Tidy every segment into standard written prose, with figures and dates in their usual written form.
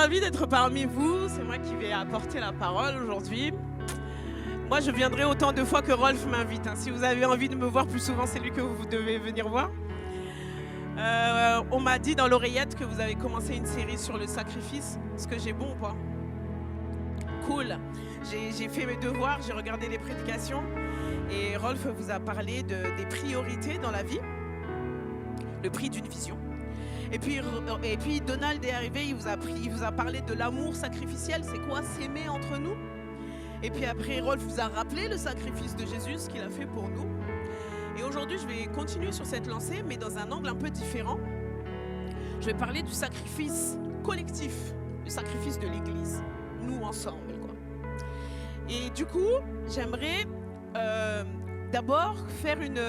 ravie d'être parmi vous. C'est moi qui vais apporter la parole aujourd'hui. Moi, je viendrai autant de fois que Rolf m'invite. Si vous avez envie de me voir plus souvent, c'est lui que vous devez venir voir. On m'a dit dans l'oreillette que vous avez commencé une série sur le sacrifice. Est-ce que j'ai bon ou pas? Cool. J'ai fait mes devoirs, j'ai regardé les prédications. Et Rolf vous a parlé des priorités dans la vie. Le prix d'une vision. Et puis Donald est arrivé, il vous a parlé de l'amour sacrificiel. C'est quoi s'aimer entre nous? Et puis après, Rolf vous a rappelé le sacrifice de Jésus, ce qu'il a fait pour nous. Et aujourd'hui, je vais continuer sur cette lancée, mais dans un angle un peu différent. Je vais parler du sacrifice collectif, le sacrifice de l'Église, nous ensemble, quoi. Et du coup, j'aimerais d'abord faire une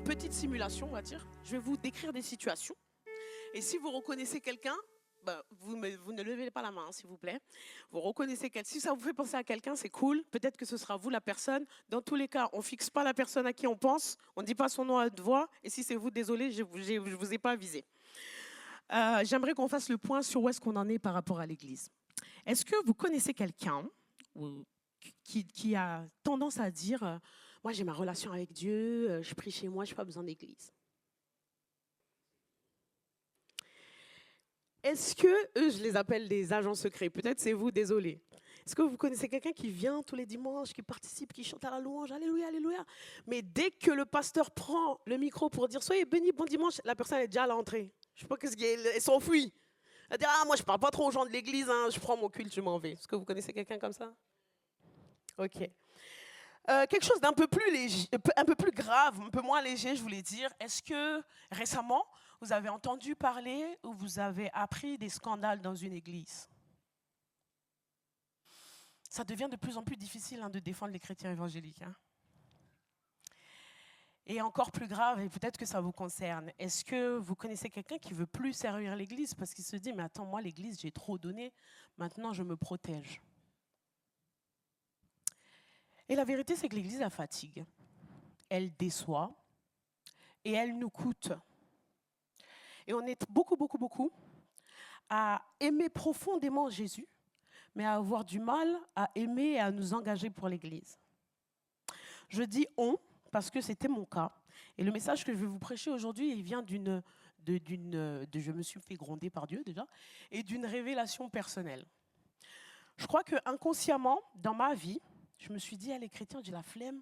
petite simulation, on va dire. Je vais vous décrire des situations. Et si vous reconnaissez quelqu'un, vous ne levez pas la main, s'il vous plaît. Vous reconnaissez quelqu'un. Si ça vous fait penser à quelqu'un, c'est cool. Peut-être que ce sera vous la personne. Dans tous les cas, on ne fixe pas la personne à qui on pense. On ne dit pas son nom à haute voix. Et si c'est vous, désolé, je ne vous ai pas avisé. J'aimerais qu'on fasse le point sur où est-ce qu'on en est par rapport à l'Église. Est-ce que vous connaissez quelqu'un qui a tendance à dire moi, j'ai ma relation avec Dieu, je prie chez moi, je n'ai pas besoin d'église. Est-ce que, eux, je les appelle des agents secrets, peut-être c'est vous, désolé. Est-ce que vous connaissez quelqu'un qui vient tous les dimanches, qui participe, qui chante à la louange, alléluia, alléluia. Mais dès que le pasteur prend le micro pour dire soyez bénis, bon dimanche, la personne est déjà à l'entrée. Je ne sais pas qu'est-ce qu'elle s'enfuit. Elle dit moi je ne parle pas trop aux gens de l'église, je prends mon culte, je m'en vais. Est-ce que vous connaissez quelqu'un comme ça? Ok. Quelque chose d'un peu plus léger, un peu plus grave, un peu moins léger, je voulais dire. Est-ce que récemment, vous avez entendu parler ou vous avez appris des scandales dans une église? Ça devient de plus en plus difficile de défendre les chrétiens évangéliques. Et encore plus grave, et peut-être que ça vous concerne, est-ce que vous connaissez quelqu'un qui ne veut plus servir l'église parce qu'il se dit, mais attends, moi l'église, j'ai trop donné, maintenant je me protège. Et la vérité, c'est que l'Église, elle fatigue, elle déçoit et elle nous coûte. Et on est beaucoup à aimer profondément Jésus, mais à avoir du mal à aimer et à nous engager pour l'Église. Je dis « on » parce que c'était mon cas. Et le message que je vais vous prêcher aujourd'hui, il vient je me suis fait gronder par Dieu déjà, et d'une révélation personnelle. Je crois que inconsciemment, dans ma vie, je me suis dit, les chrétiens, j'ai la flemme.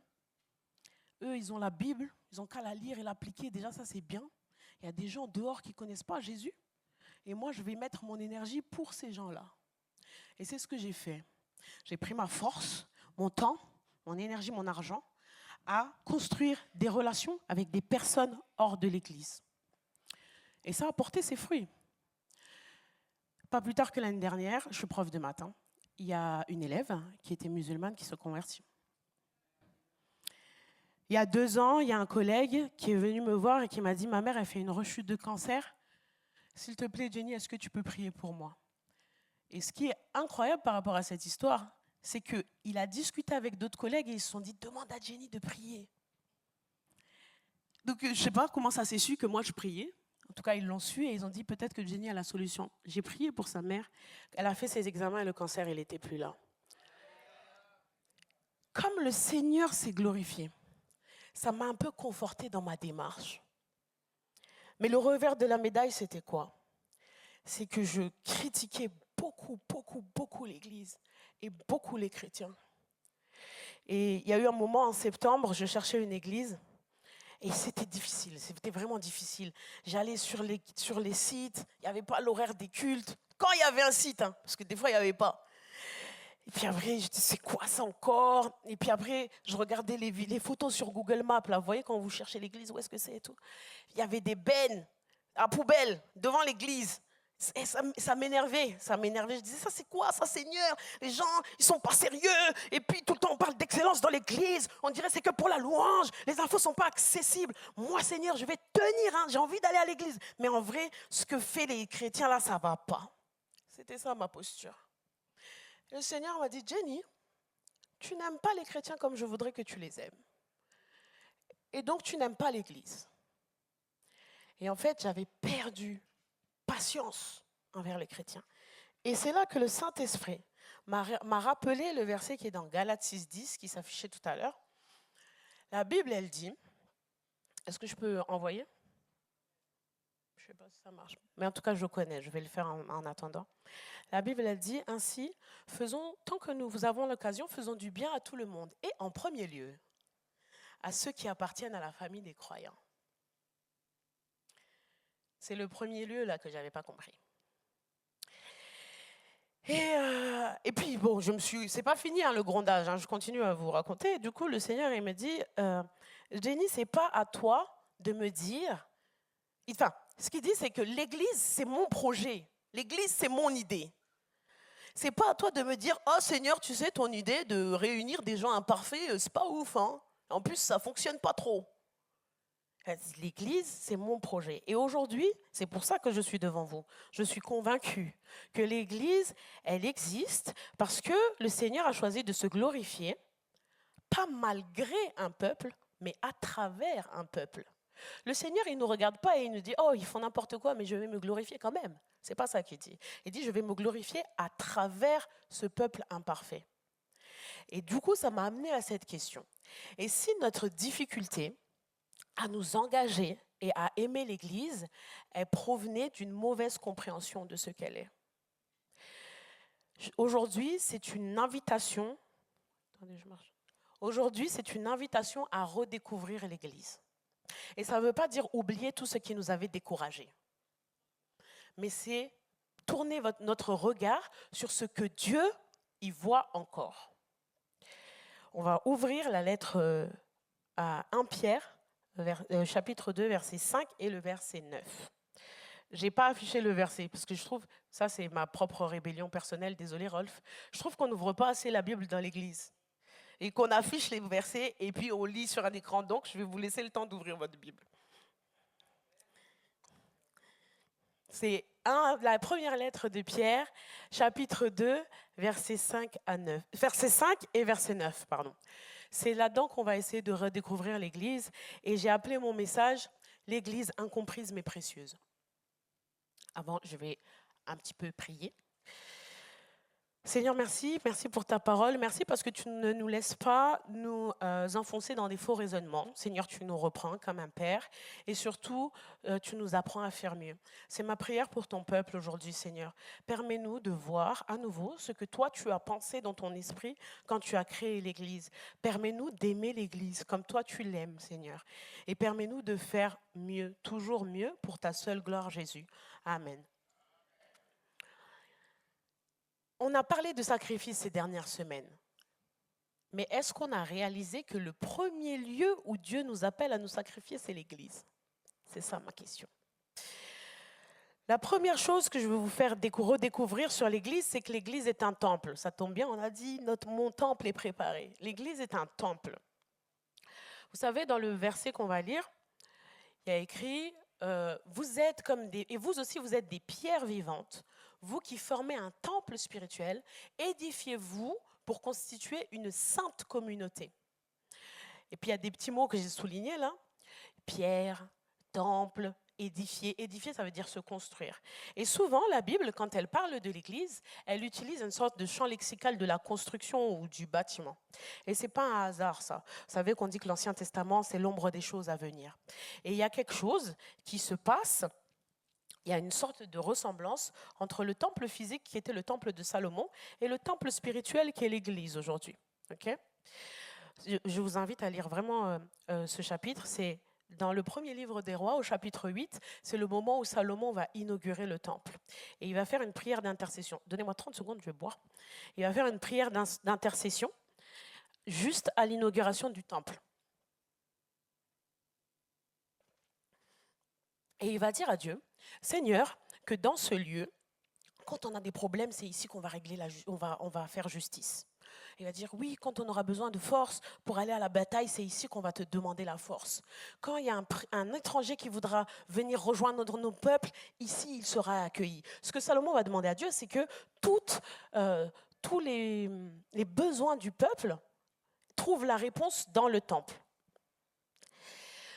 Eux, ils ont la Bible, ils n'ont qu'à la lire et l'appliquer. Déjà, ça, c'est bien. Il y a des gens dehors qui ne connaissent pas Jésus. Et moi, je vais mettre mon énergie pour ces gens-là. Et c'est ce que j'ai fait. J'ai pris ma force, mon temps, mon énergie, mon argent, à construire des relations avec des personnes hors de l'Église. Et ça a porté ses fruits. Pas plus tard que l'année dernière, je suis prof de maths. Il y a une élève qui était musulmane qui se convertit. Il y a 2 ans, il y a un collègue qui est venu me voir et qui m'a dit « Ma mère, elle fait une rechute de cancer. S'il te plaît, Jenny, est-ce que tu peux prier pour moi ?» Et ce qui est incroyable par rapport à cette histoire, c'est qu'il a discuté avec d'autres collègues et ils se sont dit « Demande à Jenny de prier. » Donc, je ne sais pas comment ça s'est su que moi, je priais. En tout cas, ils l'ont su et ils ont dit peut-être que Jenny a la solution. J'ai prié pour sa mère. Elle a fait ses examens et le cancer, il n'était plus là. Comme le Seigneur s'est glorifié, ça m'a un peu confortée dans ma démarche. Mais le revers de la médaille, c'était quoi? C'est que je critiquais beaucoup l'Église et beaucoup les chrétiens. Et il y a eu un moment en septembre, je cherchais une église. Et c'était difficile, c'était vraiment difficile. J'allais sur les sites, il n'y avait pas l'horaire des cultes. Quand il y avait un site, parce que des fois, il n'y avait pas. Et puis après, je disais, c'est quoi ça encore? Et puis après, je regardais les photos sur Google Maps. Là, vous voyez, quand vous cherchez l'église, où est-ce que c'est et tout? Il y avait des bennes à poubelle devant l'église. Et ça m'énervait. Je disais, ça c'est quoi ça, Seigneur? Les gens, ils sont pas sérieux. Et puis tout le temps, on parle d'excellence dans l'église. On dirait c'est que pour la louange. Les infos sont pas accessibles. Moi, Seigneur, je vais tenir. J'ai envie d'aller à l'église. Mais en vrai, ce que fait les chrétiens là, ça va pas. C'était ça ma posture. Et le Seigneur m'a dit, Jenny, tu n'aimes pas les chrétiens comme je voudrais que tu les aimes. Et donc, tu n'aimes pas l'église. Et en fait, j'avais perdu patience envers les chrétiens. Et c'est là que le Saint-Esprit m'a rappelé le verset qui est dans Galates 6,10, qui s'affichait tout à l'heure. La Bible, elle dit, est-ce que je peux envoyer? Je ne sais pas si ça marche. Mais en tout cas, je connais, je vais le faire en attendant. La Bible, elle dit ainsi, faisons, tant que nous avons l'occasion, faisons du bien à tout le monde. Et en premier lieu, à ceux qui appartiennent à la famille des croyants. C'est le premier lieu là que je n'avais pas compris. Et puis, bon, c'est pas fini le grondage, je continue à vous raconter. Du coup, le Seigneur, il me dit, Jenny, c'est pas à toi de me dire. Enfin, ce qu'il dit, c'est que l'Église, c'est mon projet. L'Église, c'est mon idée. C'est pas à toi de me dire, oh Seigneur, tu sais, ton idée de réunir des gens imparfaits, c'est pas ouf, hein. En plus, ça fonctionne pas trop. L'Église, c'est mon projet. Et aujourd'hui, c'est pour ça que je suis devant vous. Je suis convaincue que l'Église, elle existe parce que le Seigneur a choisi de se glorifier, pas malgré un peuple, mais à travers un peuple. Le Seigneur, il ne nous regarde pas et il nous dit « Oh, ils font n'importe quoi, mais je vais me glorifier quand même. » Ce n'est pas ça qu'il dit. Il dit « Je vais me glorifier à travers ce peuple imparfait. » Et du coup, ça m'a amené à cette question. Et si notre difficulté à nous engager et à aimer l'Église, elle provenait d'une mauvaise compréhension de ce qu'elle est. Aujourd'hui, c'est une invitation. Attendez, je marche. Aujourd'hui, c'est une invitation à redécouvrir l'Église. Et ça ne veut pas dire oublier tout ce qui nous avait découragés. Mais c'est tourner notre regard sur ce que Dieu y voit encore. On va ouvrir la lettre à 1 Pierre, chapitre 2, verset 5 et le verset 9. Je n'ai pas affiché le verset parce que je trouve, ça c'est ma propre rébellion personnelle, désolé Rolf, je trouve qu'on n'ouvre pas assez la Bible dans l'église et qu'on affiche les versets et puis on lit sur un écran, donc je vais vous laisser le temps d'ouvrir votre Bible. C'est la première lettre de Pierre, chapitre 2, verset 5 à 9. Verset 5 et verset 9, pardon. C'est là-dedans qu'on va essayer de redécouvrir l'Église. Et j'ai appelé mon message « L'Église incomprise mais précieuse ». Avant, je vais un petit peu prier. Seigneur, merci. Merci pour ta parole. Merci parce que tu ne nous laisses pas nous enfoncer dans des faux raisonnements. Seigneur, tu nous reprends comme un père. Et surtout, tu nous apprends à faire mieux. C'est ma prière pour ton peuple aujourd'hui, Seigneur. Permets-nous de voir à nouveau ce que toi, tu as pensé dans ton esprit quand tu as créé l'Église. Permets-nous d'aimer l'Église comme toi, tu l'aimes, Seigneur. Et permets-nous de faire mieux, toujours mieux, pour ta seule gloire, Jésus. Amen. On a parlé de sacrifice ces dernières semaines. Mais est-ce qu'on a réalisé que le premier lieu où Dieu nous appelle à nous sacrifier, c'est l'Église? C'est ça ma question. La première chose que je veux vous faire redécouvrir sur l'Église, c'est que l'Église est un temple. Ça tombe bien, on a dit, mon temple est préparé. L'Église est un temple. Vous savez, dans le verset qu'on va lire, il y a écrit, vous êtes comme et vous aussi, vous êtes des pierres vivantes. Vous qui formez un temple spirituel, édifiez-vous pour constituer une sainte communauté. Et puis il y a des petits mots que j'ai soulignés là. Pierre, temple, édifier. Édifier, ça veut dire se construire. Et souvent, la Bible, quand elle parle de l'Église, elle utilise une sorte de champ lexical de la construction ou du bâtiment. Et ce n'est pas un hasard, ça. Vous savez qu'on dit que l'Ancien Testament, c'est l'ombre des choses à venir. Et il y a quelque chose qui se passe. Il y a une sorte de ressemblance entre le temple physique qui était le temple de Salomon et le temple spirituel qui est l'Église aujourd'hui. Okay? Je vous invite à lire vraiment ce chapitre. C'est dans le premier livre des rois, au chapitre 8, c'est le moment où Salomon va inaugurer le temple. Et il va faire une prière d'intercession. Donnez-moi 30 secondes, je vais boire. Il va faire une prière d'intercession juste à l'inauguration du temple. Et il va dire à Dieu, Seigneur, que dans ce lieu, quand on a des problèmes, c'est ici qu'on va régler on va faire justice. Il va dire, oui, quand on aura besoin de force pour aller à la bataille, c'est ici qu'on va te demander la force. Quand il y a un étranger qui voudra venir rejoindre nos peuples, ici, il sera accueilli. Ce que Salomon va demander à Dieu, c'est que tous les besoins du peuple trouvent la réponse dans le temple.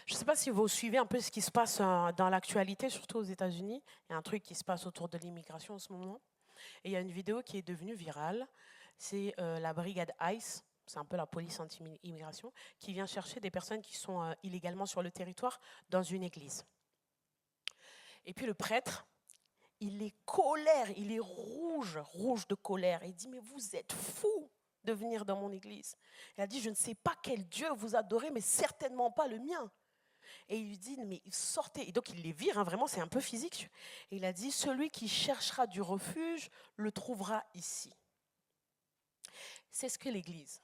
Je ne sais pas si vous suivez un peu ce qui se passe dans l'actualité, surtout aux États-Unis. Il y a un truc qui se passe autour de l'immigration en ce moment. Et il y a une vidéo qui est devenue virale. C'est la brigade ICE, c'est un peu la police anti-immigration, qui vient chercher des personnes qui sont illégalement sur le territoire dans une église. Et puis le prêtre, il est colère, il est rouge, rouge de colère. Il dit, mais vous êtes fous de venir dans mon église. Il a dit, je ne sais pas quel Dieu vous adorez, mais certainement pas le mien. Et il lui dit, mais sortez. Et donc il les vire, hein, vraiment, c'est un peu physique. Et il a dit, celui qui cherchera du refuge le trouvera ici. C'est ce que l'Église.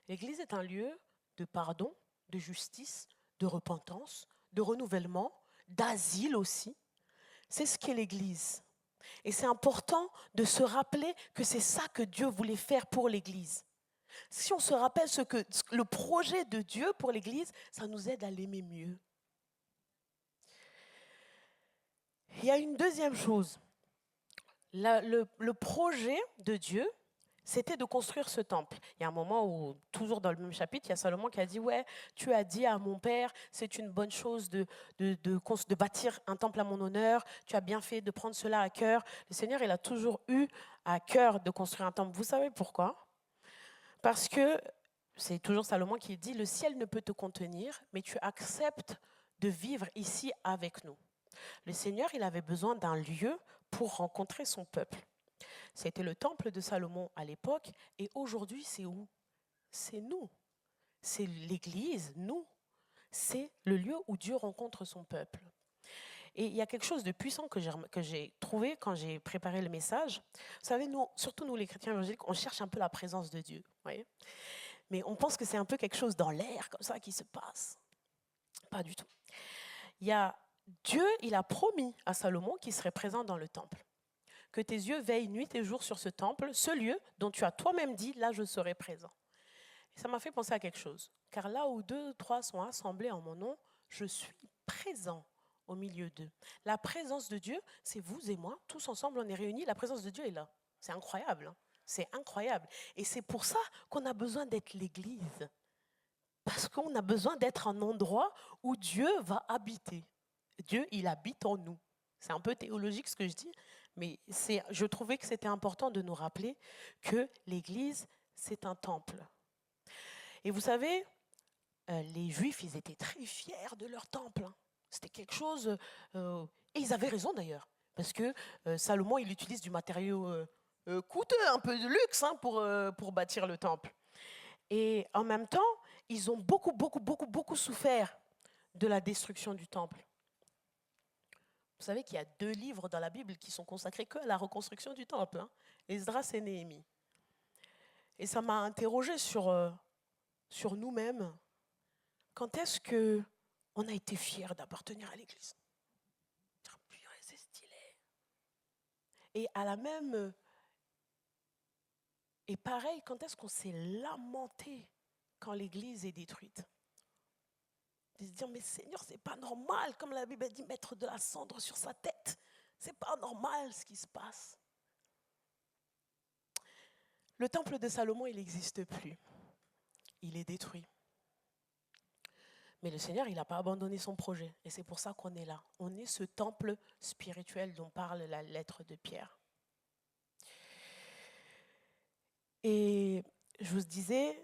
L'Église est un lieu de pardon, de justice, de repentance, de renouvellement, d'asile aussi. C'est ce qu'est l'Église. Et c'est important de se rappeler que c'est ça que Dieu voulait faire pour l'Église. Si on se rappelle le projet de Dieu pour l'Église, ça nous aide à l'aimer mieux. Il y a une deuxième chose. Le projet de Dieu, c'était de construire ce temple. Il y a un moment où, toujours dans le même chapitre, il y a Salomon qui a dit, ouais, tu as dit à mon père, c'est une bonne chose de bâtir un temple à mon honneur, tu as bien fait de prendre cela à cœur. Le Seigneur, il a toujours eu à cœur de construire un temple. Vous savez pourquoi? Parce que, c'est toujours Salomon qui dit, le ciel ne peut te contenir, mais tu acceptes de vivre ici avec nous. Le Seigneur, il avait besoin d'un lieu pour rencontrer son peuple. C'était le temple de Salomon à l'époque, et aujourd'hui, c'est où? C'est nous. C'est l'Église, nous. C'est le lieu où Dieu rencontre son peuple. Et il y a quelque chose de puissant que j'ai trouvé quand j'ai préparé le message. Vous savez, nous, surtout nous les chrétiens évangéliques, on cherche un peu la présence de Dieu. Voyez, mais on pense que c'est un peu quelque chose dans l'air, comme ça, qui se passe. Pas du tout. Dieu, il a promis à Salomon qu'il serait présent dans le temple. Que tes yeux veillent nuit et jour sur ce temple, ce lieu dont tu as toi-même dit, là je serai présent. Et ça m'a fait penser à quelque chose. Car là où 2 ou 3 sont assemblés en mon nom, je suis présent au milieu d'eux. La présence de Dieu, c'est vous et moi, tous ensemble on est réunis, la présence de Dieu est là. C'est incroyable, hein? C'est incroyable. Et c'est pour ça qu'on a besoin d'être l'Église. Parce qu'on a besoin d'être un endroit où Dieu va habiter. Dieu, il habite en nous. C'est un peu théologique ce que je dis, mais je trouvais que c'était important de nous rappeler que l'Église, c'est un temple. Et vous savez, les Juifs, ils étaient très fiers de leur temple. Hein. C'était quelque chose... et ils avaient raison d'ailleurs, parce que Salomon, il utilise du matériau coûteux, un peu de luxe, hein, pour bâtir le temple. Et en même temps, ils ont beaucoup souffert de la destruction du temple. Vous savez qu'il y a 2 livres dans la Bible qui sont consacrés que à la reconstruction du temple, hein, Esdras et Néhémie. Et ça m'a interrogée sur nous-mêmes. Quand est-ce qu'on a été fiers d'appartenir à l'Église? C'est stylé. Et à la même... Et pareil, quand est-ce qu'on s'est lamenté quand l'Église est détruite? De se dire, mais Seigneur, c'est pas normal, comme la Bible dit, mettre de la cendre sur sa tête. C'est pas normal ce qui se passe. Le temple de Salomon, il n'existe plus. Il est détruit. Mais le Seigneur, il n'a pas abandonné son projet. Et c'est pour ça qu'on est là. On est ce temple spirituel dont parle la lettre de Pierre. Et je vous disais,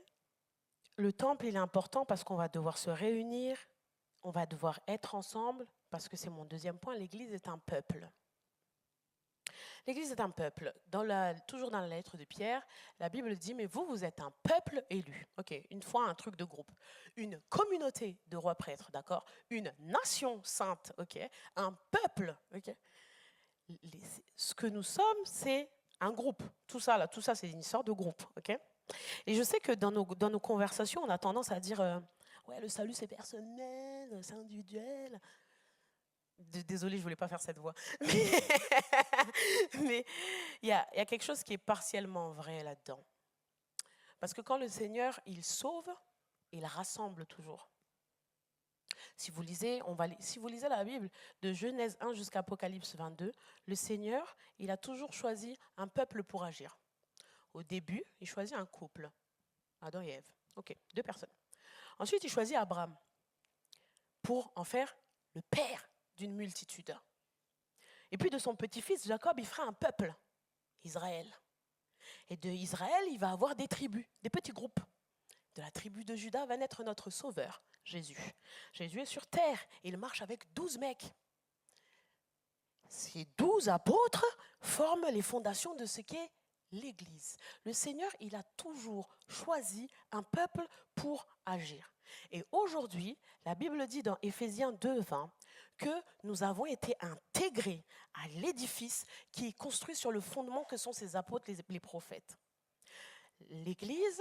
le temple, il est important parce qu'on va devoir se réunir, on va devoir être ensemble, parce que c'est mon deuxième point, l'Église est un peuple. L'Église est un peuple. Toujours dans la lettre de Pierre, la Bible dit, mais vous êtes un peuple élu. Ok, une fois un truc de groupe. Une communauté de rois prêtres, d'accord? Une nation sainte, ok? Un peuple, ok? Ce que nous sommes, c'est un groupe. Tout ça, c'est une histoire de groupe, ok? Et je sais que dans nos conversations, on a tendance à dire, ouais, le salut c'est personnel, c'est individuel. Désolée, je ne voulais pas faire cette voix. Mais il y a quelque chose qui est partiellement vrai là-dedans. Parce que quand le Seigneur, il sauve, il rassemble toujours. Si vous lisez la Bible, de Genèse 1 jusqu'à Apocalypse 22, le Seigneur, il a toujours choisi un peuple pour agir. Au début, il choisit un couple, Adam et Ève. Ok, 2 personnes. Ensuite, il choisit Abraham. pour en faire le père d'une multitude. Et puis de son petit-fils Jacob, il fera un peuple, Israël. Et de Israël, il va avoir des tribus, des petits groupes. De la tribu de Juda va naître notre sauveur, Jésus. Jésus est sur terre, et il marche avec 12 mecs. Ces 12 apôtres forment les fondations de ce qu'est l'Église. Le Seigneur, il a toujours choisi un peuple pour agir. Et aujourd'hui, la Bible dit dans Éphésiens 2:20 que nous avons été intégrés à l'édifice qui est construit sur le fondement que sont ces apôtres, les prophètes. L'Église,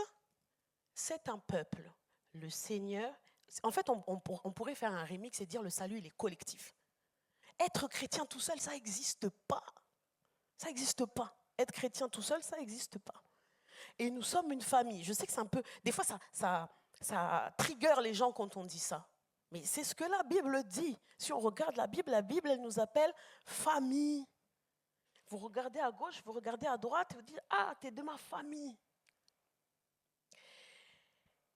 c'est un peuple. Le Seigneur, en fait, on pourrait faire un remix et dire le salut, il est collectif. Être chrétien tout seul, ça n'existe pas. Ça n'existe pas. Être chrétien tout seul, ça n'existe pas. Et nous sommes une famille. Je sais que c'est un peu... Des fois, ça trigger les gens quand on dit ça. Mais c'est ce que la Bible dit. Si on regarde la Bible, elle nous appelle famille. Vous regardez à gauche, vous regardez à droite, vous dites « Ah, t'es de ma famille ».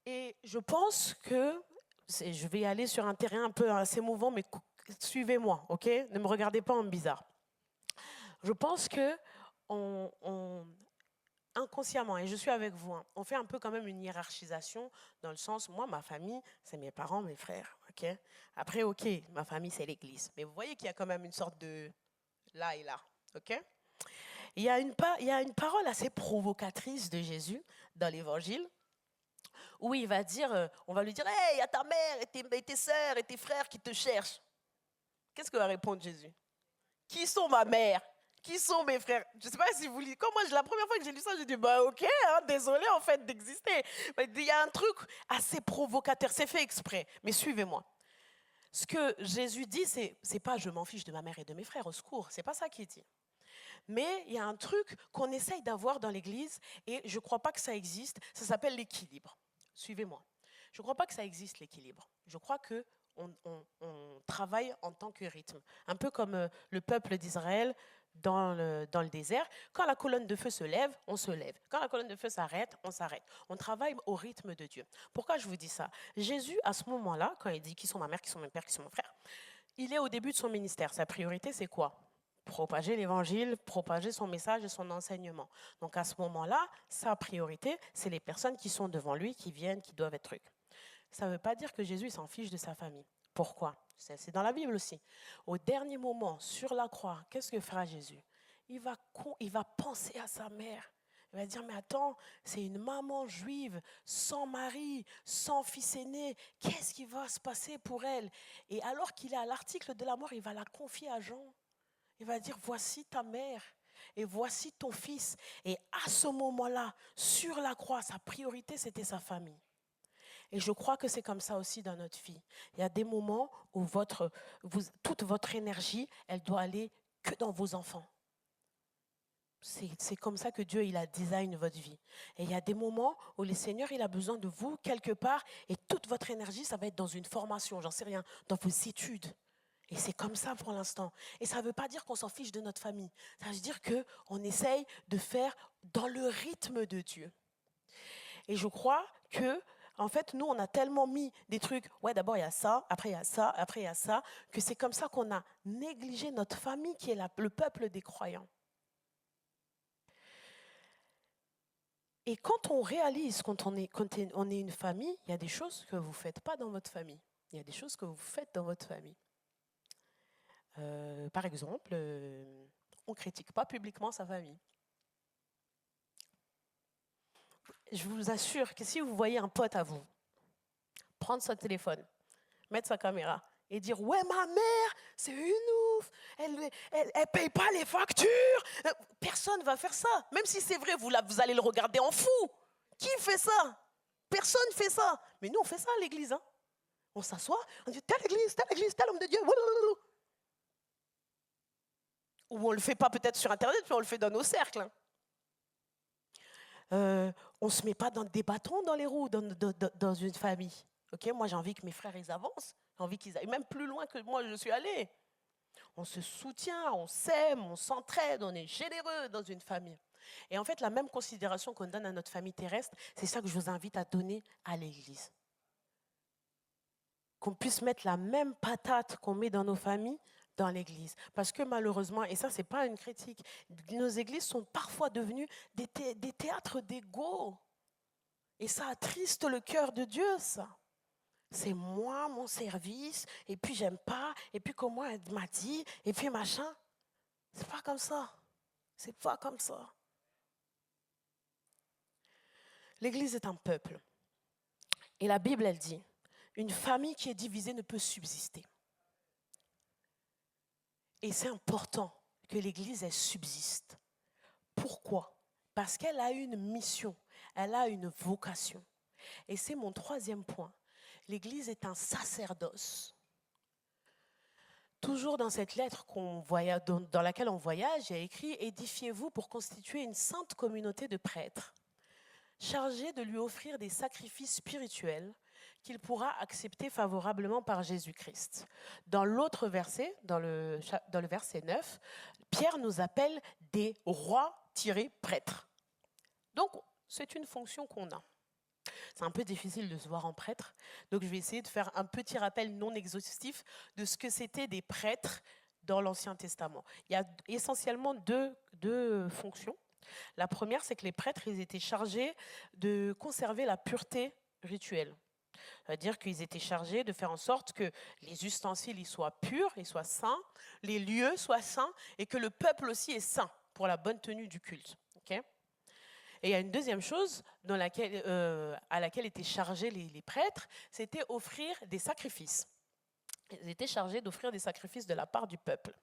Et je pense que... Je vais aller sur un terrain un peu assez mouvant, mais suivez-moi, ok? Ne me regardez pas en bizarre. Je pense que inconsciemment, et je suis avec vous, on fait un peu quand même une hiérarchisation dans le sens, moi, ma famille, c'est mes parents, mes frères, ok? Après, ok, ma famille, c'est l'église. Mais vous voyez qu'il y a quand même une sorte de là et là, ok? Il y a une parole assez provocatrice de Jésus dans l'évangile, où il va dire, on va lui dire, hey, il y a ta mère et tes sœurs et tes frères qui te cherchent. Qu'est-ce que va répondre Jésus? Qui sont ma mère? Qui sont mes frères? Je ne sais pas si vous lisez. Comme moi, la première fois que j'ai lu ça, j'ai dit, bah ok, désolé en fait d'exister. Il y a un truc assez provocateur, c'est fait exprès, mais suivez-moi. Ce que Jésus dit, c'est pas je m'en fiche de ma mère et de mes frères, au secours, c'est pas ça qu'il dit. Mais il y a un truc qu'on essaye d'avoir dans l'Église et je ne crois pas que ça existe, ça s'appelle l'équilibre. Suivez-moi. Je ne crois pas que ça existe l'équilibre. Je crois que on travaille en tant que rythme. Un peu comme le peuple d'Israël dans le désert. Quand la colonne de feu se lève, on se lève. Quand la colonne de feu s'arrête, on s'arrête. On travaille au rythme de Dieu. Pourquoi je vous dis ça? Jésus, à ce moment-là, quand il dit qui sont ma mère, qui sont mon père, qui sont mon frère, il est au début de son ministère. Sa priorité, c'est quoi? Propager l'évangile, propager son message et son enseignement. Donc à ce moment-là, sa priorité, c'est les personnes qui sont devant lui, qui viennent, qui doivent être trucs. Ça ne veut pas dire que Jésus s'en fiche de sa famille. Pourquoi? C'est dans la Bible aussi. Au dernier moment, sur la croix, qu'est-ce que fera Jésus? Il va penser à sa mère. Il va dire, mais attends, c'est une maman juive, sans mari, sans fils aîné. Qu'est-ce qui va se passer pour elle? Et alors qu'il est à l'article de la mort, il va la confier à Jean. Il va dire, voici ta mère et voici ton fils. Et à ce moment-là, sur la croix, sa priorité, c'était sa famille. Et je crois que c'est comme ça aussi dans notre vie. Il y a des moments où toute votre énergie, elle doit aller que dans vos enfants. C'est comme ça que Dieu, il a design votre vie. Et il y a des moments où le Seigneur, il a besoin de vous quelque part et toute votre énergie, ça va être dans une formation, j'en sais rien, dans vos études. Et c'est comme ça pour l'instant. Et ça ne veut pas dire qu'on s'en fiche de notre famille. Ça veut dire qu'on essaye de faire dans le rythme de Dieu. Et je crois que, en fait, nous, on a tellement mis des trucs, ouais, d'abord il y a ça, après il y a ça, après il y a ça, que c'est comme ça qu'on a négligé notre famille qui est le peuple des croyants. Et quand on réalise, quand on est une famille, il y a des choses que vous ne faites pas dans votre famille. Il y a des choses que vous faites dans votre famille. Par exemple, on ne critique pas publiquement sa famille. Je vous assure que si vous voyez un pote à vous prendre son téléphone, mettre sa caméra et dire « Ouais, ma mère, c'est une ouf, elle paye pas les factures », personne ne va faire ça. Même si c'est vrai, vous allez le regarder en fou. Qui fait ça? Personne ne fait ça. Mais nous, on fait ça à l'église. Hein. On s'assoit, on dit « Telle église, tel homme de Dieu. » Ou on ne le fait pas peut-être sur Internet, mais on le fait dans nos cercles. Hein. On ne se met pas dans des bâtons dans les roues dans une famille. Okay, moi, j'ai envie que mes frères ils avancent. J'ai envie qu'ils aillent même plus loin que moi, je suis allée. On se soutient, on s'aime, on s'entraide, on est généreux dans une famille. Et en fait, la même considération qu'on donne à notre famille terrestre, c'est ça que je vous invite à donner à l'église. qu'on puisse mettre la même patate qu'on met dans nos familles dans l'église. Parce que malheureusement, et ça, ce n'est pas une critique, nos églises sont parfois devenues des théâtres d'ego. Et ça attriste le cœur de Dieu, ça. C'est moi, mon service, et puis j'aime pas, et puis comment elle m'a dit, et puis machin. C'est pas comme ça. C'est pas comme ça. L'église est un peuple. Et la Bible, elle dit, une famille qui est divisée ne peut subsister. Et c'est important que l'église, elle subsiste. Pourquoi? Parce qu'elle a une mission, elle a une vocation. Et c'est mon troisième point. L'église est un sacerdoce. Toujours dans cette lettre dans laquelle on voyage, il y a écrit « Édifiez-vous pour constituer une sainte communauté de prêtres, chargés de lui offrir des sacrifices spirituels qu'il pourra accepter favorablement par Jésus-Christ. » Dans l'autre verset, dans le verset 9, Pierre nous appelle des rois-prêtres. Donc, c'est une fonction qu'on a. C'est un peu difficile de se voir en prêtre, donc je vais essayer de faire un petit rappel non exhaustif de ce que c'était des prêtres dans l'Ancien Testament. Il y a essentiellement deux fonctions. La première, c'est que les prêtres, ils étaient chargés de conserver la pureté rituelle. C'est-à-dire qu'ils étaient chargés de faire en sorte que les ustensiles ils soient purs, ils soient saints, les lieux soient saints et que le peuple aussi est saint pour la bonne tenue du culte. Okay? Et il y a une deuxième chose à laquelle étaient chargés les prêtres, c'était offrir des sacrifices. Ils étaient chargés d'offrir des sacrifices de la part du peuple.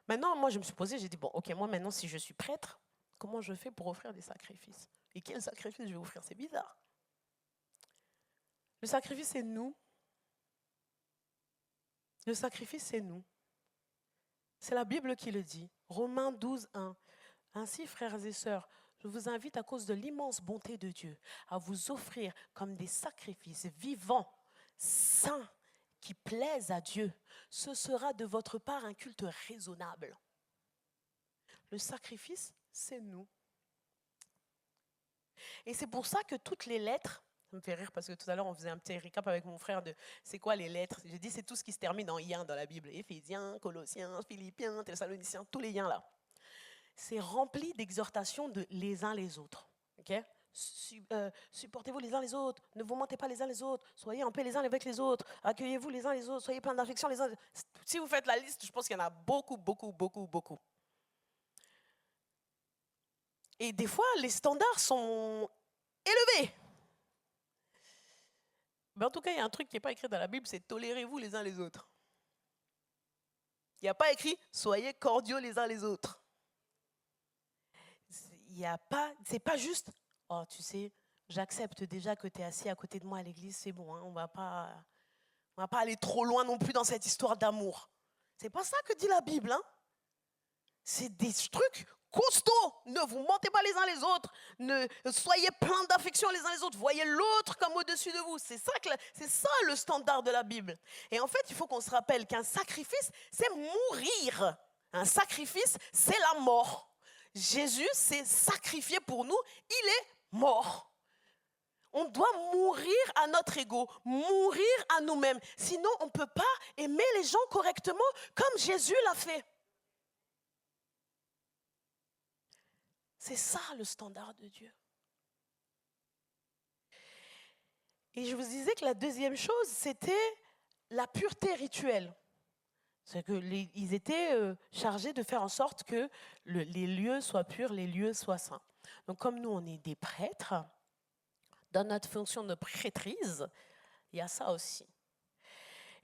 Maintenant, moi, je me suis posée, j'ai dit, bon, ok, moi maintenant, si je suis prêtre, comment je fais pour offrir des sacrifices? Et quel sacrifice je vais offrir? C'est bizarre. Le sacrifice, c'est nous. Le sacrifice, c'est nous. C'est la Bible qui le dit. Romains 12, 1. Ainsi, frères et sœurs, je vous invite à cause de l'immense bonté de Dieu à vous offrir comme des sacrifices vivants, saints, qui plaisent à Dieu. Ce sera de votre part un culte raisonnable. Le sacrifice, c'est nous. Et c'est pour ça que toutes les lettres, ça me fait rire parce que tout à l'heure on faisait un petit récap avec mon frère de c'est quoi les lettres. J'ai dit c'est tout ce qui se termine en ien dans la Bible. Éphésiens, Colossiens, Philippiens, Thessaloniciens, tous les liens là. C'est rempli d'exhortations de les uns les autres. Okay? Supportez-vous les uns les autres, ne vous mentez pas les uns les autres, soyez en paix les uns avec les autres, accueillez-vous les uns les autres, soyez pleins d'affection les uns. Si vous faites la liste, je pense qu'il y en a beaucoup, beaucoup, beaucoup, beaucoup. Et des fois, les standards sont élevés. Mais en tout cas, il y a un truc qui n'est pas écrit dans la Bible, c'est tolérez-vous les uns les autres. Il n'y a pas écrit soyez cordiaux les uns les autres. C'est pas juste, oh tu sais, j'accepte déjà que tu es assis à côté de moi à l'église, c'est bon, hein, on va pas aller trop loin non plus dans cette histoire d'amour. C'est pas ça que dit la Bible, hein. C'est des trucs costauds. Ne vous mentez pas les uns les autres. Ne soyez pleins d'affection les uns les autres. Voyez l'autre comme au-dessus de vous. C'est ça le standard de la Bible. Et en fait, il faut qu'on se rappelle qu'un sacrifice, c'est mourir. Un sacrifice, c'est la mort. Jésus s'est sacrifié pour nous. Il est mort. On doit mourir à notre ego, mourir à nous-mêmes. Sinon, on ne peut pas aimer les gens correctement comme Jésus l'a fait. C'est ça le standard de Dieu. Et je vous disais que la deuxième chose, c'était la pureté rituelle. C'est qu'ils étaient chargés de faire en sorte que les lieux soient purs, les lieux soient saints. Donc comme nous, on est des prêtres, dans notre fonction de prêtrise, il y a ça aussi.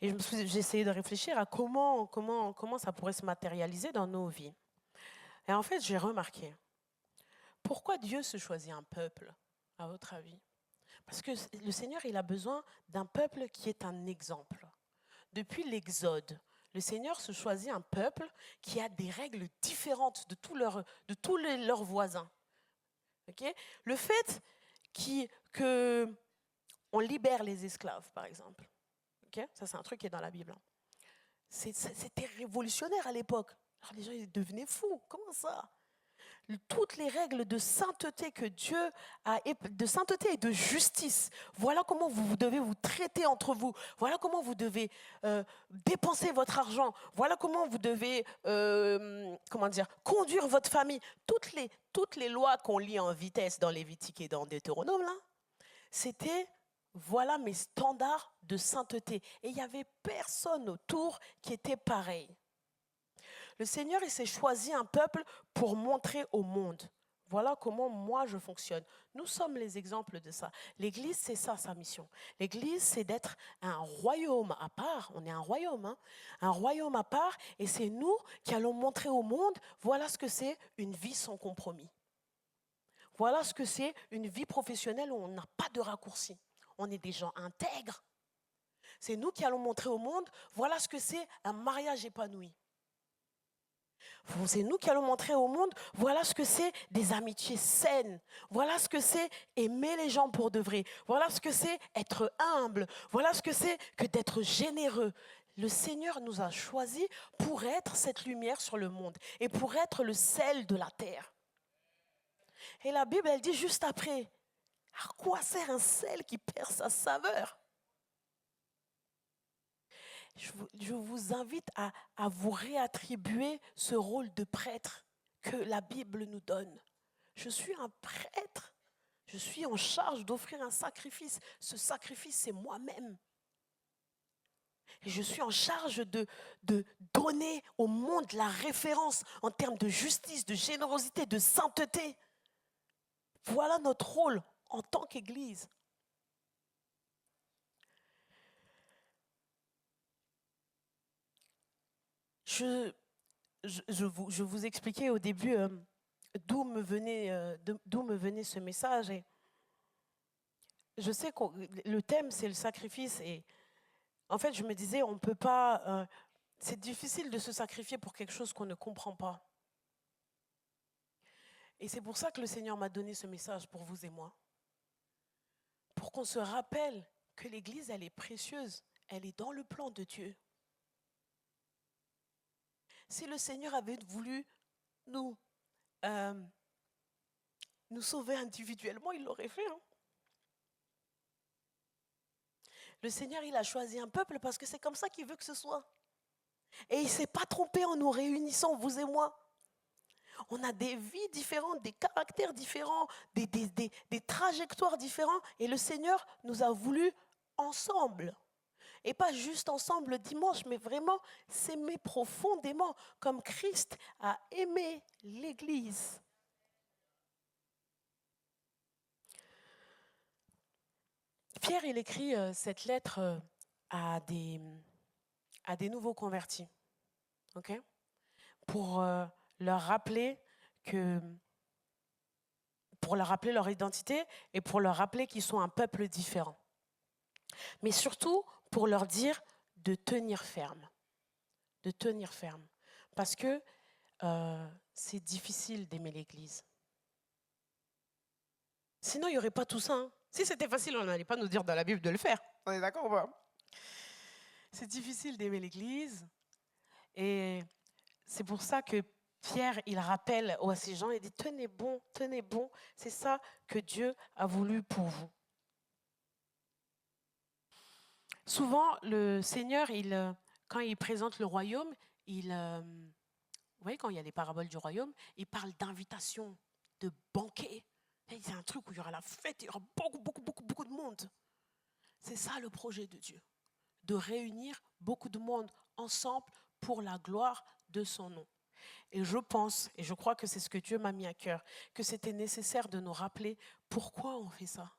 Et j'ai essayé de réfléchir à comment ça pourrait se matérialiser dans nos vies. Et en fait, j'ai remarqué, pourquoi Dieu se choisit un peuple, à votre avis? Parce que le Seigneur, il a besoin d'un peuple qui est un exemple. Depuis l'Exode, le Seigneur se choisit un peuple qui a des règles différentes de tous leurs voisins. Okay? Le fait qu'on libère les esclaves, par exemple. Okay? Ça, c'est un truc qui est dans la Bible. C'était révolutionnaire à l'époque. Alors les gens ils devenaient fous. Comment ça? toutes les règles de sainteté que Dieu a, de sainteté et de justice. Voilà comment vous devez vous traiter entre vous. Voilà comment vous devez dépenser votre argent. Voilà comment vous devez, conduire votre famille. Toutes les lois qu'on lit en vitesse dans Lévitique et dans Deutéronome, là, c'était, voilà mes standards de sainteté. Et il n'y avait personne autour qui était pareil. Le Seigneur, il s'est choisi un peuple pour montrer au monde. Voilà comment moi je fonctionne. Nous sommes les exemples de ça. L'Église, c'est ça sa mission. L'Église, c'est d'être un royaume à part. On est un royaume, hein? Un royaume à part. Et c'est nous qui allons montrer au monde, voilà ce que c'est une vie sans compromis. Voilà ce que c'est une vie professionnelle où on n'a pas de raccourci. On est des gens intègres. C'est nous qui allons montrer au monde, voilà ce que c'est un mariage épanoui. C'est nous qui allons montrer au monde, voilà ce que c'est des amitiés saines. Voilà ce que c'est aimer les gens pour de vrai. Voilà ce que c'est être humble. Voilà ce que c'est que d'être généreux. Le Seigneur nous a choisis pour être cette lumière sur le monde et pour être le sel de la terre. Et la Bible, elle dit juste après, à quoi sert un sel qui perd sa saveur ? Je vous invite à vous réattribuer ce rôle de prêtre que la Bible nous donne. Je suis un prêtre. Je suis en charge d'offrir un sacrifice. Ce sacrifice, c'est moi-même. Et je suis en charge de donner au monde la référence en termes de justice, de générosité, de sainteté. Voilà notre rôle en tant qu'Église. Je vous expliquais au début d'où me venait ce message. Et je sais que le thème, c'est le sacrifice. Et en fait, je me disais, on ne peut pas... c'est difficile de se sacrifier pour quelque chose qu'on ne comprend pas. Et c'est pour ça que le Seigneur m'a donné ce message pour vous et moi. Pour qu'on se rappelle que l'Église, elle est précieuse. Elle est dans le plan de Dieu. Si le Seigneur avait voulu nous sauver individuellement, il l'aurait fait. Hein. Le Seigneur, il a choisi un peuple parce que c'est comme ça qu'il veut que ce soit. Et il ne s'est pas trompé en nous réunissant, vous et moi. On a des vies différentes, des caractères différents, des trajectoires différentes. Et le Seigneur nous a voulu ensemble. Et pas juste ensemble dimanche, mais vraiment s'aimer profondément comme Christ a aimé l'Église. Pierre, il écrit cette lettre à des nouveaux convertis, okay? Pour leur rappeler leur identité et pour leur rappeler qu'ils sont un peuple différent. Mais surtout pour leur dire de tenir ferme. De tenir ferme. Parce que c'est difficile d'aimer l'Église. Sinon, il n'y aurait pas tout ça. Hein. Si c'était facile, on n'allait pas nous dire dans la Bible de le faire. On est d'accord ou pas ? C'est difficile d'aimer l'Église. Et c'est pour ça que Pierre, il rappelle à ces gens, il dit, tenez bon, c'est ça que Dieu a voulu pour vous. Souvent, le Seigneur, quand il présente le royaume, vous voyez, quand il y a les paraboles du royaume, il parle d'invitation, de banquet. C'est un truc où il y aura la fête, il y aura beaucoup de monde. C'est ça le projet de Dieu, de réunir beaucoup de monde ensemble pour la gloire de son nom. Et je pense, et je crois que c'est ce que Dieu m'a mis à cœur, que c'était nécessaire de nous rappeler pourquoi on fait ça.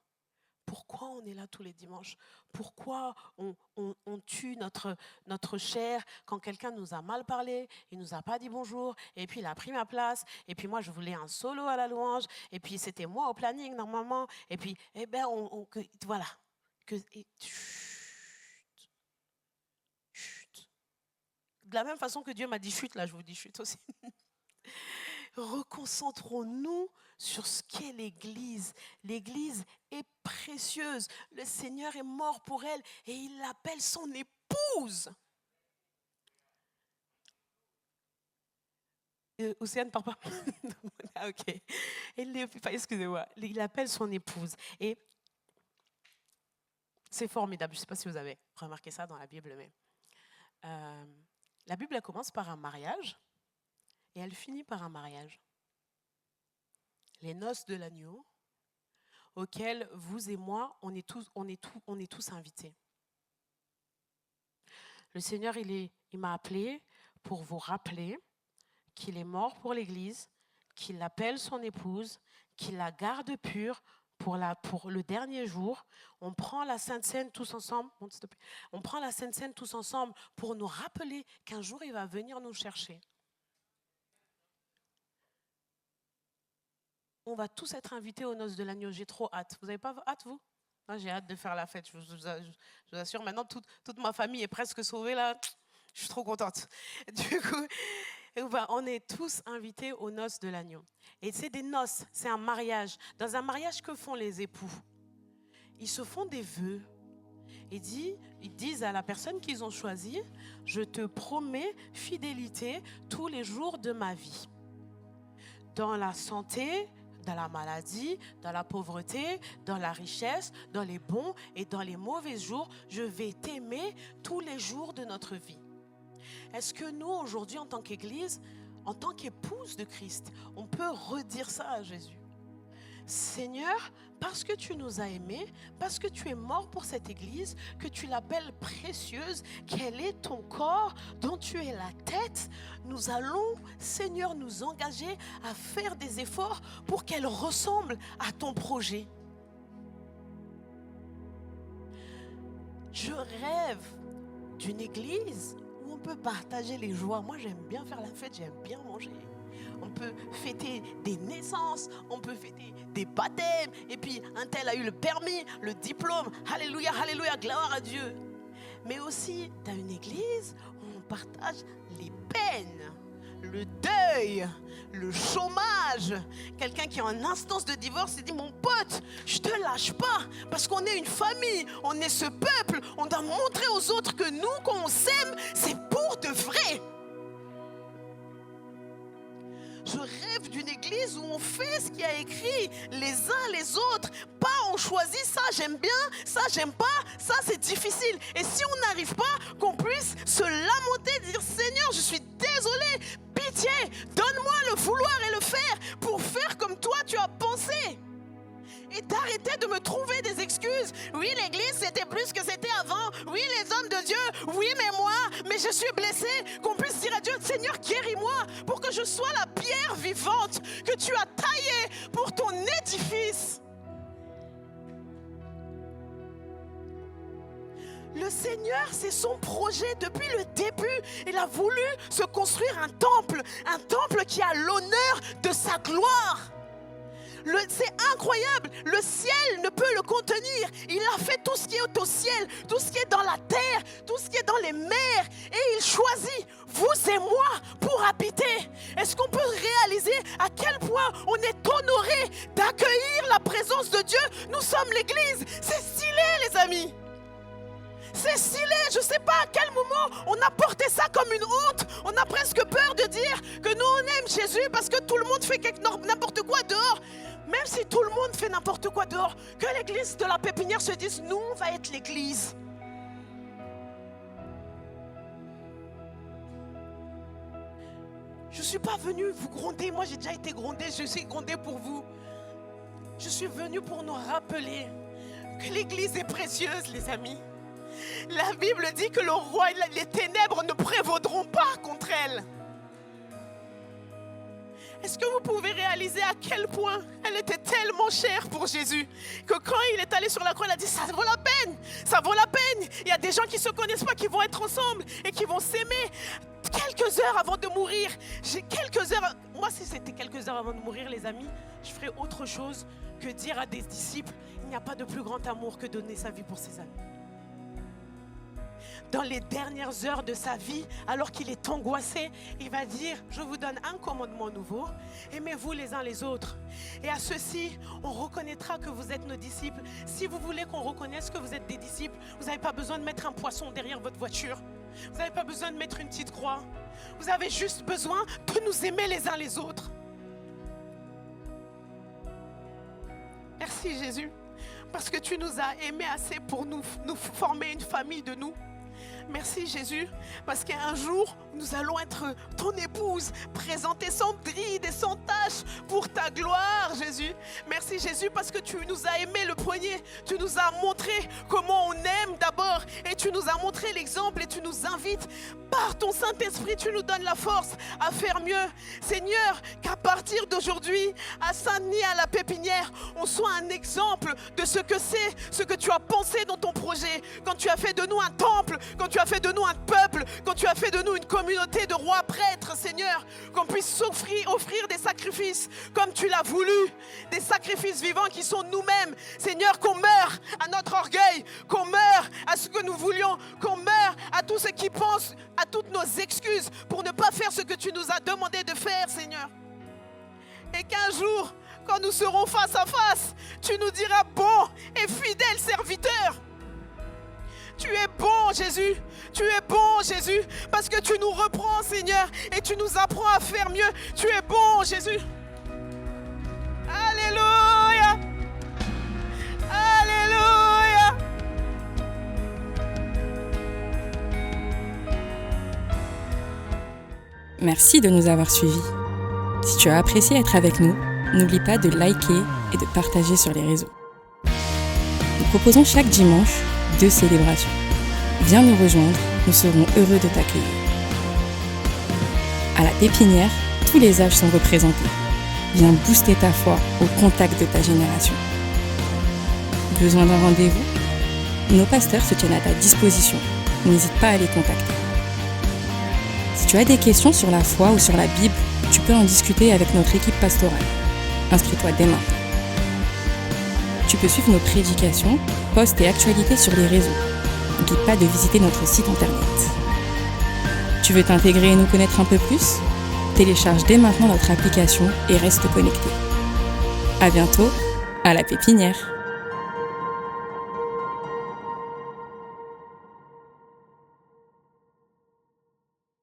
Pourquoi on est là tous les dimanches? Pourquoi on tue notre chair quand quelqu'un nous a mal parlé, il nous a pas dit bonjour, et puis il a pris ma place, et puis moi je voulais un solo à la louange, et puis c'était moi au planning normalement, et puis voilà. Chut. De la même façon que Dieu m'a dit chut, là je vous dis chut aussi. Reconcentrons-nous sur ce qu'est l'Église. L'Église est précieuse. Le Seigneur est mort pour elle et il l'appelle son épouse. Océane, papa. Ok. Excusez-moi. Il appelle son épouse. Et c'est formidable. Je ne sais pas si vous avez remarqué ça dans la Bible, mais la Bible elle commence par un mariage et elle finit par un mariage. Les noces de l'agneau, auxquelles vous et moi, on est tous invités. Le Seigneur, il m'a appelé pour vous rappeler qu'il est mort pour l'Église, qu'il appelle son épouse, qu'il la garde pure pour le dernier jour. On prend la Sainte Seine tous ensemble. On prend la Sainte Seine tous ensemble pour nous rappeler qu'un jour, il va venir nous chercher. On va tous être invités aux noces de l'agneau. J'ai trop hâte. Vous n'avez pas hâte, vous? Moi, j'ai hâte de faire la fête. Je vous assure, maintenant, toute ma famille est presque sauvée, là. Je suis trop contente. Du coup, on est tous invités aux noces de l'agneau. Et c'est des noces, c'est un mariage. Dans un mariage, que font les époux? Ils se font des vœux. Ils disent à la personne qu'ils ont choisie, je te promets fidélité tous les jours de ma vie. Dans la santé, dans la maladie, dans la pauvreté, dans la richesse, dans les bons et dans les mauvais jours, je vais t'aimer tous les jours de notre vie. Est-ce que nous, aujourd'hui, en tant qu'Église, en tant qu'épouse de Christ, on peut redire ça à Jésus? Seigneur, parce que tu nous as aimés, parce que tu es mort pour cette Église, que tu l'appelles précieuse, qu'elle est ton corps dont tu es la tête, nous allons, Seigneur, nous engager à faire des efforts pour qu'elle ressemble à ton projet. Je rêve d'une Église où on peut partager les joies. Moi, j'aime bien faire la fête, j'aime bien manger. On peut fêter des naissances, on peut fêter des baptêmes. Et puis, un tel a eu le permis, le diplôme. Alléluia, alléluia, gloire à Dieu. Mais aussi, dans une église où on partage les peines, le deuil, le chômage. Quelqu'un qui est en instance de divorce, il dit, mon pote, je te lâche pas. Parce qu'on est une famille, on est ce peuple. On doit montrer aux autres que nous, quand on s'aime, c'est pour de vrai. Je rêve d'une église où on fait ce qu'il y a écrit les uns les autres. Pas on choisit ça, j'aime bien, ça, j'aime pas, ça, c'est difficile. Et si on n'arrive pas, qu'on puisse se lamenter, dire Seigneur, je suis désolé, pitié, donne-moi le vouloir et le faire pour faire comme toi tu as pensé. Et d'arrêter de me trouver des excuses. Oui, l'église, c'était plus que c'était avant. Oui, les hommes de Dieu. Oui, mais je suis blessé. Qu'on puisse dire à Dieu, Seigneur, guéris-moi pour que je sois la pierre vivante que tu as taillée pour ton édifice. Le Seigneur, c'est son projet depuis le début. Il a voulu se construire un temple qui a l'honneur de sa gloire. C'est incroyable, le ciel ne peut le contenir. Il a fait tout ce qui est au ciel, tout ce qui est dans la terre, tout ce qui est dans les mers. Et il choisit, vous et moi, pour habiter. Est-ce qu'on peut réaliser à quel point on est honoré d'accueillir la présence de Dieu? Nous sommes l'église, c'est stylé les amis. C'est stylé, je ne sais pas à quel moment on a porté ça comme une honte. On a presque peur de dire que nous on aime Jésus parce que tout le monde fait n'importe quoi dehors. Même si tout le monde fait n'importe quoi dehors, que l'église de la Pépinière se dise, nous on va être l'église. Je ne suis pas venue vous gronder, moi j'ai déjà été grondée, je suis grondée pour vous. Je suis venue pour nous rappeler que l'église est précieuse les amis. La Bible dit que le roi et les ténèbres ne prévaudront pas contre elle. Est-ce que vous pouvez réaliser à quel point elle était tellement chère pour Jésus que quand il est allé sur la croix, il a dit ça vaut la peine, ça vaut la peine. Il y a des gens qui ne se connaissent pas, qui vont être ensemble et qui vont s'aimer quelques heures avant de mourir. Moi si c'était quelques heures avant de mourir les amis, je ferais autre chose que dire à des disciples, il n'y a pas de plus grand amour que donner sa vie pour ses amis. Dans les dernières heures de sa vie, alors qu'il est angoissé, il va dire, je vous donne un commandement nouveau, aimez-vous les uns les autres. Et à ceci, on reconnaîtra que vous êtes nos disciples. Si vous voulez qu'on reconnaisse que vous êtes des disciples, vous n'avez pas besoin de mettre un poisson derrière votre voiture. Vous n'avez pas besoin de mettre une petite croix. Vous avez juste besoin de nous aimer les uns les autres. Merci Jésus, parce que tu nous as aimés assez pour nous former une famille de nous. Merci Jésus, parce qu'un jour, nous allons être ton épouse, présentée sans bride et sans tache pour ta gloire, Jésus. Merci Jésus, parce que tu nous as aimés le premier. Tu nous as montré comment on aime d'abord et tu nous as montré l'exemple et tu nous invites. Par ton Saint-Esprit, tu nous donnes la force à faire mieux. Seigneur, qu'à partir d'aujourd'hui, à Saint-Denis, à la Pépinière, on soit un exemple de ce que c'est, ce que tu as pensé dans ton projet. Quand tu as fait de nous un temple, quand tu as fait de nous un peuple, quand tu as fait de nous une communauté de rois prêtres, Seigneur, qu'on puisse offrir des sacrifices comme tu l'as voulu, des sacrifices vivants qui sont nous-mêmes. Seigneur, qu'on meure à notre orgueil, qu'on meure à ce que nous voulions, qu'on meure à tous ceux qui pensent à toutes nos excuses pour ne pas faire ce que tu nous as demandé de faire, Seigneur. Et qu'un jour, quand nous serons face à face, tu nous diras: bon et fidèle serviteur. Tu es bon, Jésus. Tu es bon, Jésus, parce que tu nous reprends, Seigneur, et tu nous apprends à faire mieux. Tu es bon, Jésus. Alléluia. Alléluia. Merci de nous avoir suivis. Si tu as apprécié être avec nous, n'oublie pas de liker et de partager sur les réseaux. Nous proposons chaque dimanche 2 célébrations. Viens nous rejoindre, nous serons heureux de t'accueillir. À la Pépinière, tous les âges sont représentés. Viens booster ta foi au contact de ta génération. Besoin d'un rendez-vous? Nos pasteurs se tiennent à ta disposition. N'hésite pas à les contacter. Si tu as des questions sur la foi ou sur la Bible, tu peux en discuter avec notre équipe pastorale. Inscris-toi dès maintenant. Tu peux suivre nos prédications, posts et actualités sur les réseaux. N'oublie pas de visiter notre site internet. Tu veux t'intégrer et nous connaître un peu plus? Télécharge dès maintenant notre application et reste connecté. À bientôt, à la Pépinière.